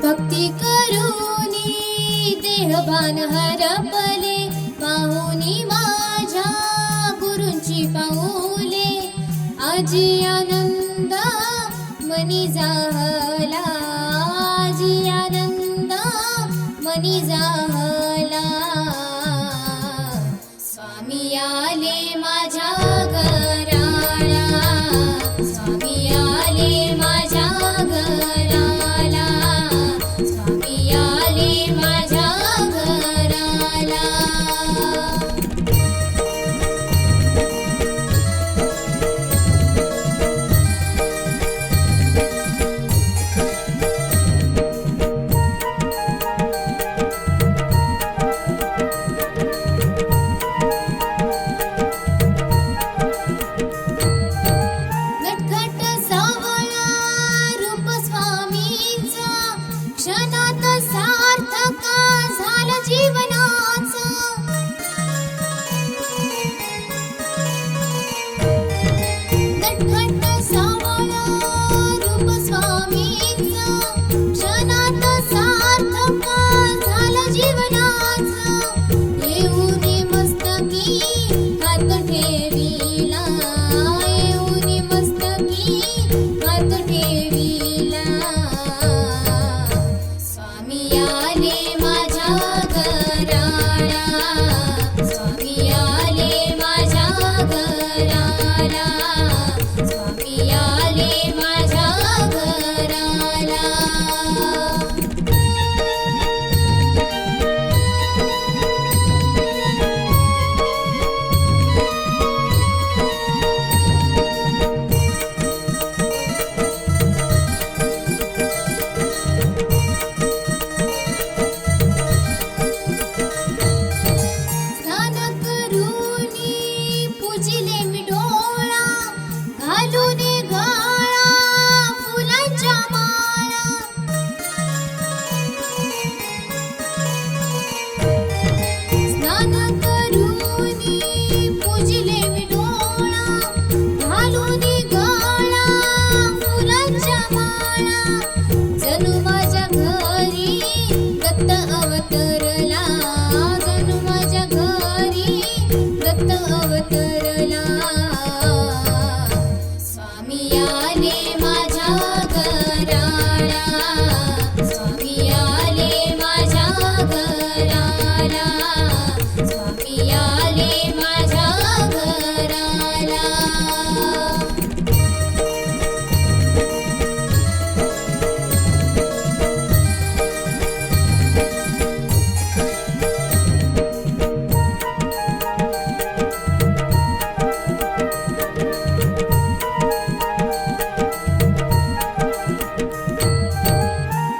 भक्ती करूनी देहभान हरपले, पाहुनी माझ्या गुरूंची पाऊले. आजी आनंद मनी जाहला, आजी आनंद मनी जाहला. स्वामी आले माझ्या घराला, स्वामी आले माझ्या घराला, स्वामी आले माझ्या घराला. नटखट सावळा रूप स्वामींचा, क्षणात सार्थक झालं जीवनाचं. नटखट सावळा रूप स्वामींचा, क्षणात सार्थक झालं जीवनाचं. येऊनी मस्तकी हात ठेविला, येऊनी मस्तकी हात ठेविला. स्वामी आले माझ्या घराला, स्वामी आले माझ्या घराला, स्वामी आले माझ्या घराला. स्नान करूनी पूजिले मी डोळा, घालून गळा फुलांच्या माळा. स्नान करूनी पूजिले मी डोळा, घालून गळा फुलांच्या माळा. जणू माझ्या घरी दत्त अवतरला, जणू माझ्या घरी दत्त अवतरला. स्वामी आले माझ्या घराला, स्वामी आले माझ्या घराला, स्वामी आले माझ्या घराला.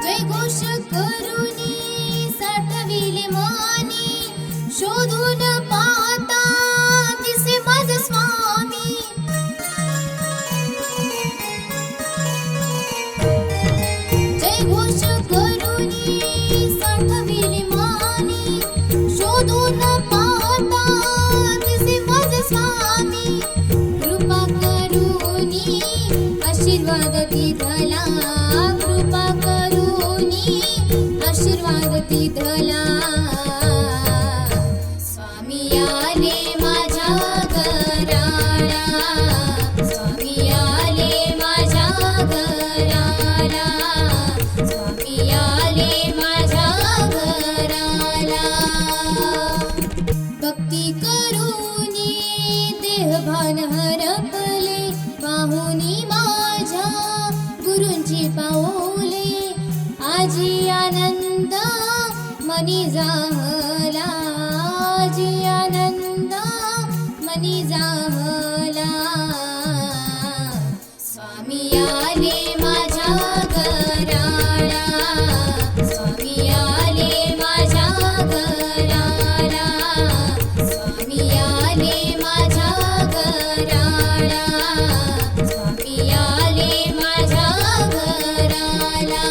जयघोष करूनी साठविले मानी, शोधून पाहता दिसे माझा स्वामी. जयघोष करूनी साठविले मानी, शोधून पाहता दिसे माझा स्वामी. कृपा करूनी आशीर्वाद दिधला, कृपा करूनी आशीर्वाद दिधला. स्वामी आले माझ्या घराला, स्वामी आले माझ्या घराला, स्वामी आले माझ्या घराला. भक्ती करूनी देहभान हरपले, पाहुनी माझ्या गुरूंची पाऊले. आजी आनंद मनी जाहला, आजी आनंद मनी जाहला. स्वामी आले माझ्या घराला, स्वामी आले माझ्या घराला, स्वामी आले माझ्या घराला, स्वामी आले माझ्या घराला.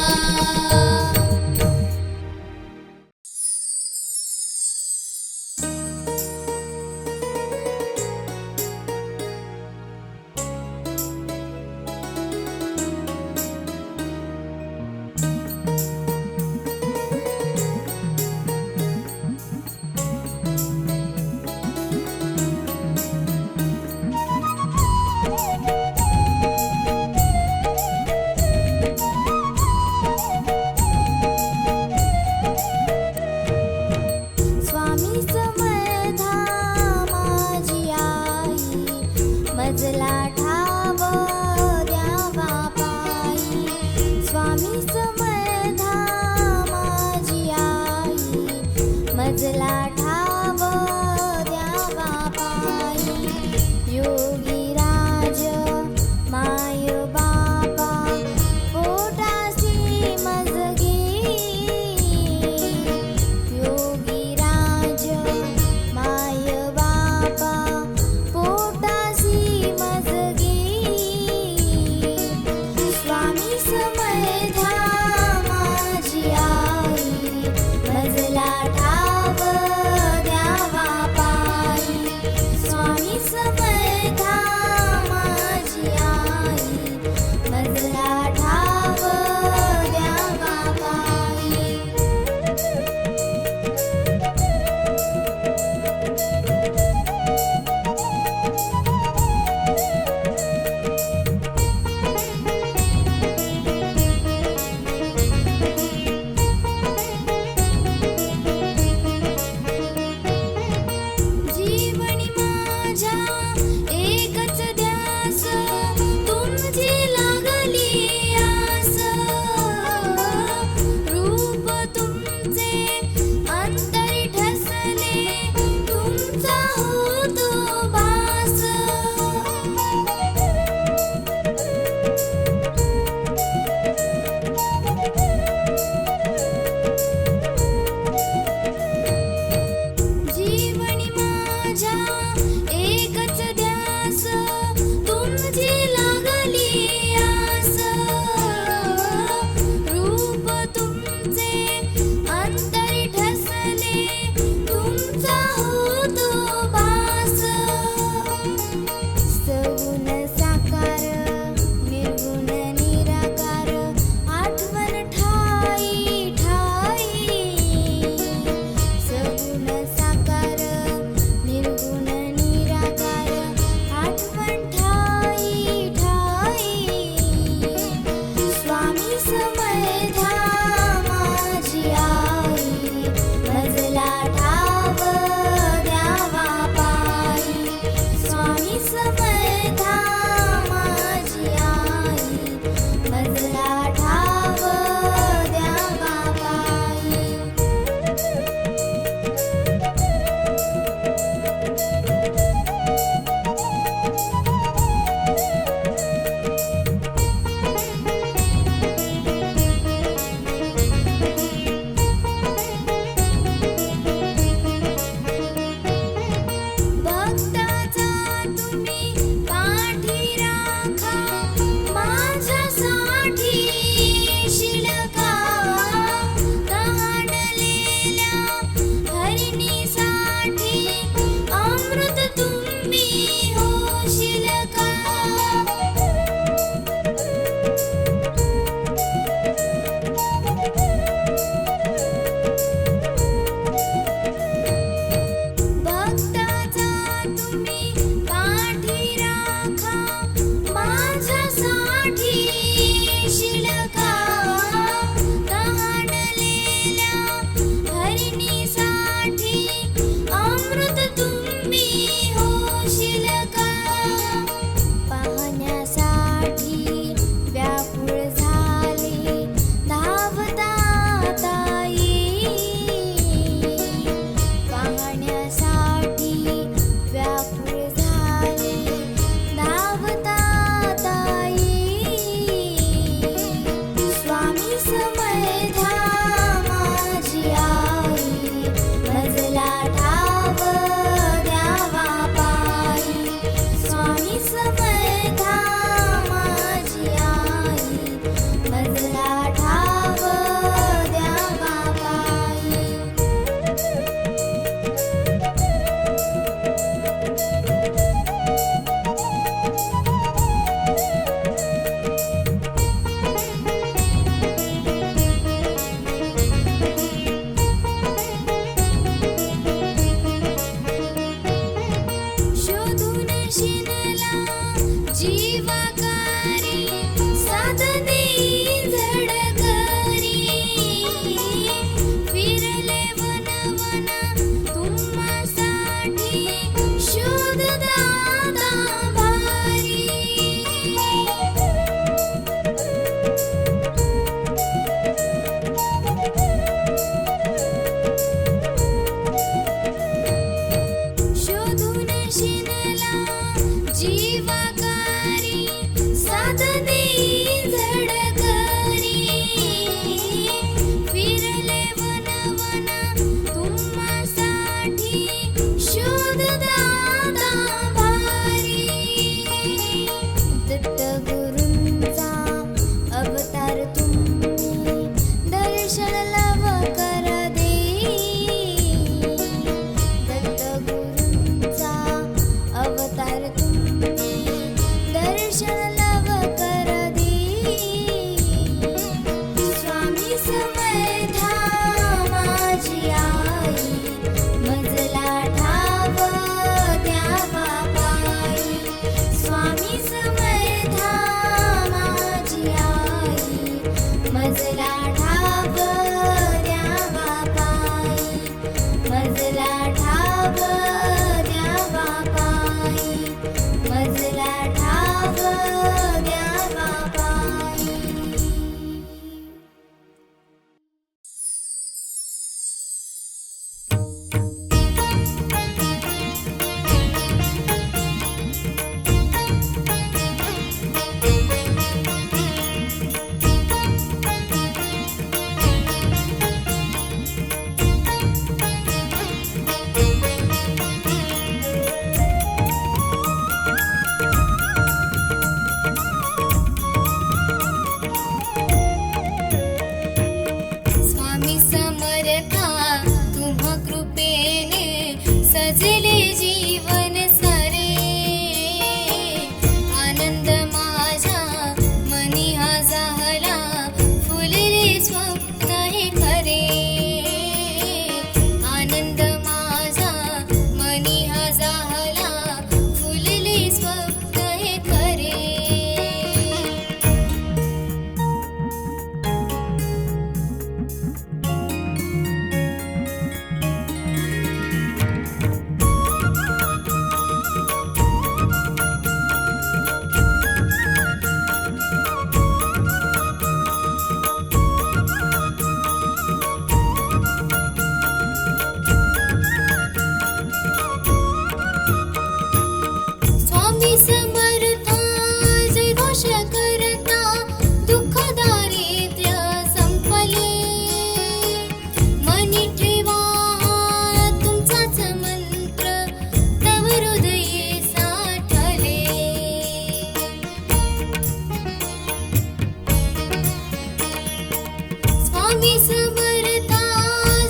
स्वामी समर्था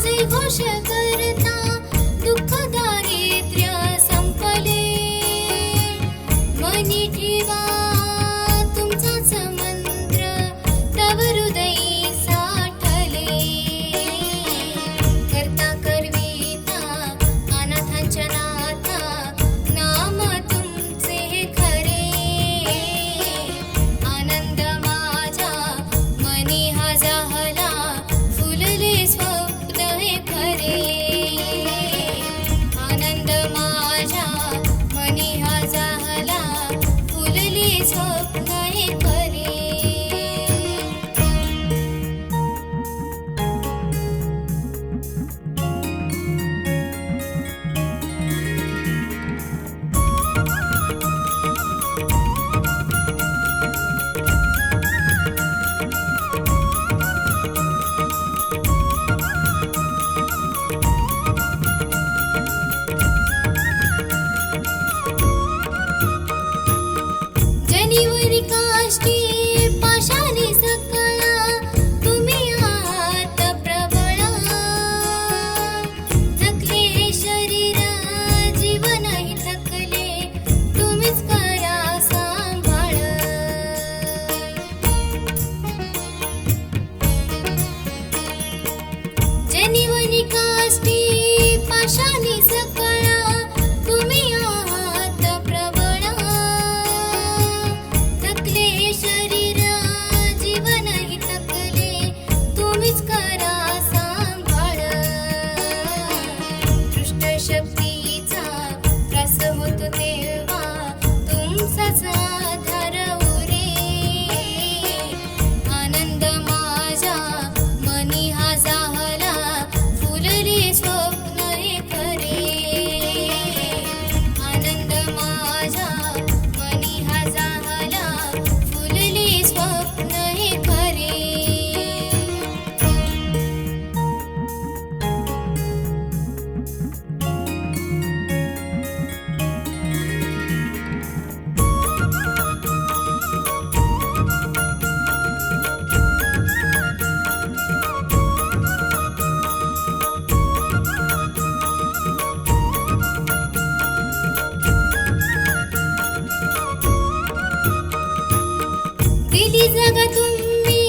जय घोष करता दुःख दारिद्र्य संपले मनी ठेवा तुमचाच मंत्र तव हृदयी साठले करता करविता अनाथांच्या नाथा नाम तुमचे खरे आनंद माझ्या मनी हा जाहला फुलले स्वप्न हे खरे आनंद माझ्या मनी हा जाहला फुलले स्वप्न हे खरे जनिवरी काष्टी पाशाने सकळा तुम्ही आहात प्रबळा थकले हे शरीर जीवनही थकले तुम्हीच करा सांभाळ जनिवरी काष्टी पाशाने सकळा तुम्ही आहात प्रबळा थकले शरीर जीवनही थकले तुम्हीच करा सांभाळ दृष्ट शक्तीचा त्रास होतो तेव्हा तुमचाच आधार उरे आनंद माझ्या मनी हा जाहला फुलले स्वप्न हे खरे आनंद माझ्या मनी हा जाहला फुलले स्वप्न हे खरे दिली जग तुम्ही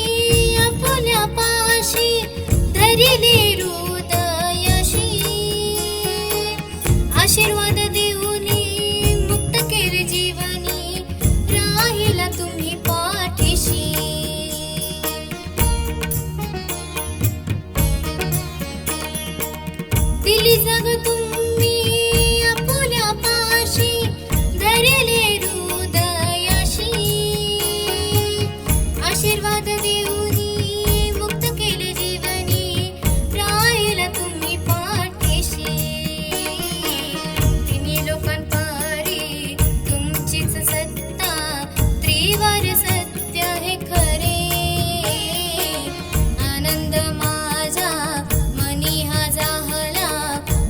आपुल्या पाशी धरिले हृदयशी आशीर्वाद देऊनी मुक्त केले जीवनी राहिला तुम्ही पाठीशी दिली जग तुम्ही आपुल्या पाशी धरिले हृदयशी आशीर्वाद देऊनी मुक्त केले जीवनी राहिला तुम्ही पाठीशी तिन्ही लोकांपारी तुमचीच सत्ता त्रिवार सत्य हे खरे आनंद माझा मनी हा जाहला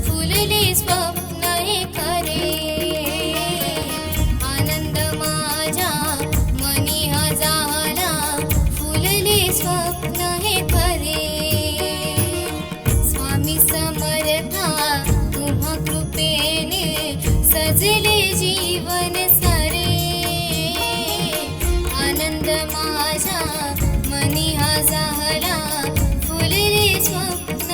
फुलले स्वप्न हे खरे आनंद माझ्या मनी हा जाहला फुलले स्वप्न हे खरे स्वामी समर्था तुम्हा कृपेने सजले जीवन सारे आनंद माझ्या मनी हा जाहला फुलले स्वप्न